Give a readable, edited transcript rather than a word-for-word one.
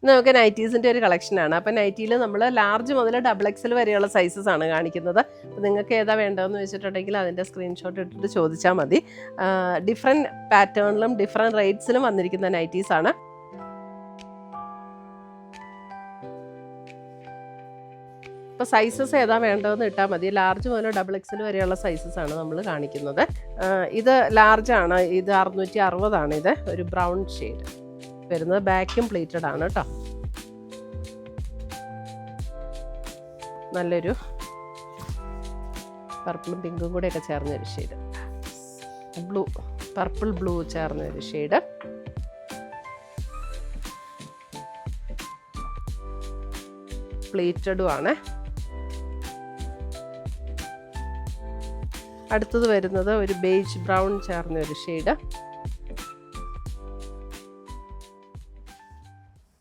നമുക്ക് നൈറ്റീസിൻ്റെ ഒരു കളക്ഷനാണ്. അപ്പോൾ നൈറ്റിയിൽ നമ്മൾ ലാർജ് മുതൽ XXL വരെയുള്ള സൈസസ് ആണ് കാണിക്കുന്നത്. അപ്പോൾ നിങ്ങൾക്ക് ഏതാ വേണ്ടതെന്ന് വെച്ചിട്ടുണ്ടെങ്കിൽ അതിൻ്റെ സ്ക്രീൻഷോട്ട് ഇട്ടിട്ട് ചോദിച്ചാൽ മതി. ഡിഫറെൻറ്റ് പാറ്റേണിലും ഡിഫറെൻറ്റ് റേറ്റ്സിലും വന്നിരിക്കുന്ന നൈറ്റീസാണ്. ഇപ്പോൾ സൈസസ് ഏതാ വേണ്ടതെന്ന് ഇട്ടാൽ മതി. ലാർജ് മുതൽ XXL വരെയുള്ള സൈസസ് ആണ് നമ്മൾ കാണിക്കുന്നത്. ഇത് ലാർജാണ്. ഇത് 660 ഇത് ഒരു ബ്രൗൺ ഷെയ്ഡ് വരുന്നത്. ബാക്കും പ്ലേറ്റഡ് ആണ് കേട്ടോ. നല്ലൊരു പർപ്പിളും പിങ്കും കൂടെയൊക്കെ ചേർന്നൊരു ഷെയ്ഡ്. പർപ്പിൾ ബ്ലൂ ചേർന്നൊരു ഷെയ്ഡ്. പ്ലേറ്റഡും ആണ്. അടുത്തത് വരുന്നത് ഒരു ബേജ് ബ്രൗൺ ചേർന്നൊരു ഷെയ്ഡ്.